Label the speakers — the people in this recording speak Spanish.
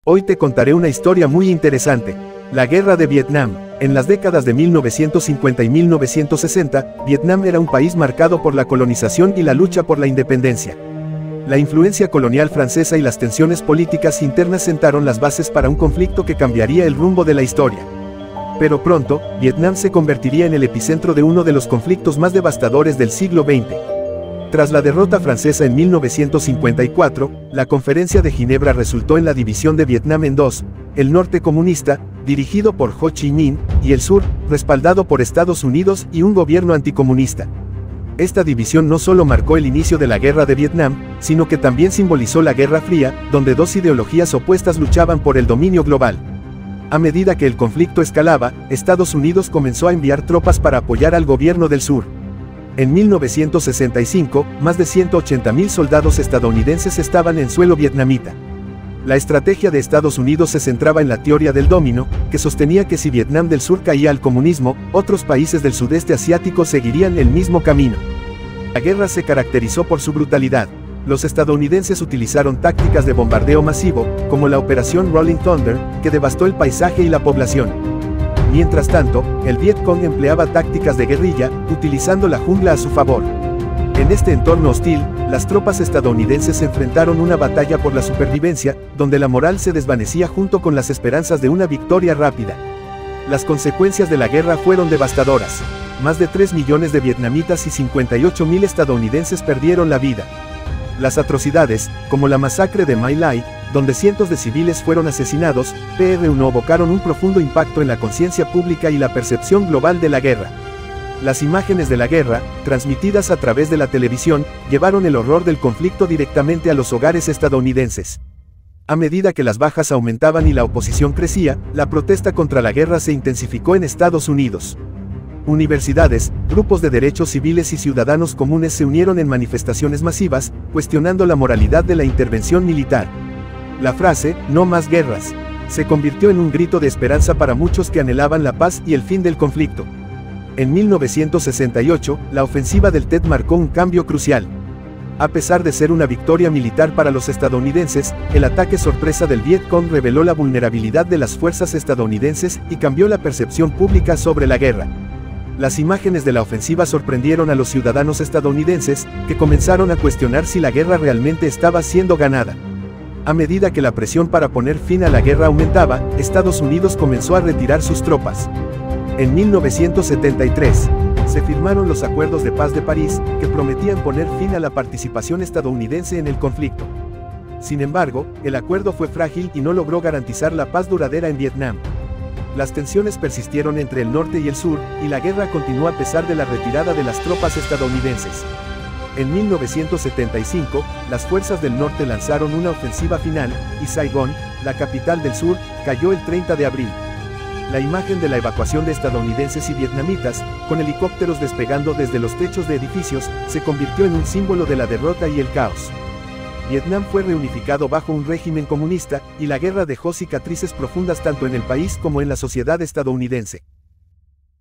Speaker 1: Hoy te contaré una historia muy interesante. La Guerra de Vietnam. En las décadas de 1950 y 1960, Vietnam era un país marcado por la colonización y la lucha por la independencia. La influencia colonial francesa y las tensiones políticas internas sentaron las bases para un conflicto que cambiaría el rumbo de la historia. Pero pronto, Vietnam se convertiría en el epicentro de uno de los conflictos más devastadores del siglo XX. Tras la derrota francesa en 1954, la Conferencia de Ginebra resultó en la división de Vietnam en dos: el norte comunista, dirigido por Ho Chi Minh, y el sur, respaldado por Estados Unidos y un gobierno anticomunista. Esta división no solo marcó el inicio de la Guerra de Vietnam, sino que también simbolizó la Guerra Fría, donde dos ideologías opuestas luchaban por el dominio global. A medida que el conflicto escalaba, Estados Unidos comenzó a enviar tropas para apoyar al gobierno del sur. En 1965, más de 180.000 soldados estadounidenses estaban en suelo vietnamita. La estrategia de Estados Unidos se centraba en la teoría del dominó, que sostenía que si Vietnam del Sur caía al comunismo, otros países del sudeste asiático seguirían el mismo camino. La guerra se caracterizó por su brutalidad. Los estadounidenses utilizaron tácticas de bombardeo masivo, como la Operación Rolling Thunder, que devastó el paisaje y la población. Mientras tanto, el Vietcong empleaba tácticas de guerrilla, utilizando la jungla a su favor. En este entorno hostil, las tropas estadounidenses enfrentaron una batalla por la supervivencia, donde la moral se desvanecía junto con las esperanzas de una victoria rápida. Las consecuencias de la guerra fueron devastadoras. Más de 3 millones de vietnamitas y 58.000 estadounidenses perdieron la vida. Las atrocidades, como la masacre de My Lai, donde cientos de civiles fueron asesinados, provocaron un profundo impacto en la conciencia pública y la percepción global de la guerra. Las imágenes de la guerra, transmitidas a través de la televisión, llevaron el horror del conflicto directamente a los hogares estadounidenses. A medida que las bajas aumentaban y la oposición crecía, la protesta contra la guerra se intensificó en Estados Unidos. Universidades, grupos de derechos civiles y ciudadanos comunes se unieron en manifestaciones masivas, cuestionando la moralidad de la intervención militar. La frase, "no más guerras", se convirtió en un grito de esperanza para muchos que anhelaban la paz y el fin del conflicto. En 1968, la ofensiva del Tet marcó un cambio crucial. A pesar de ser una victoria militar para los estadounidenses, el ataque sorpresa del Vietcong reveló la vulnerabilidad de las fuerzas estadounidenses y cambió la percepción pública sobre la guerra. Las imágenes de la ofensiva sorprendieron a los ciudadanos estadounidenses, que comenzaron a cuestionar si la guerra realmente estaba siendo ganada. A medida que la presión para poner fin a la guerra aumentaba, Estados Unidos comenzó a retirar sus tropas. En 1973, se firmaron los Acuerdos de Paz de París, que prometían poner fin a la participación estadounidense en el conflicto. Sin embargo, el acuerdo fue frágil y no logró garantizar la paz duradera en Vietnam. Las tensiones persistieron entre el norte y el sur, y la guerra continuó a pesar de la retirada de las tropas estadounidenses. En 1975, las fuerzas del norte lanzaron una ofensiva final, y Saigón, la capital del sur, cayó el 30 de abril. La imagen de la evacuación de estadounidenses y vietnamitas, con helicópteros despegando desde los techos de edificios, se convirtió en un símbolo de la derrota y el caos. Vietnam fue reunificado bajo un régimen comunista, y la guerra dejó cicatrices profundas tanto en el país como en la sociedad estadounidense.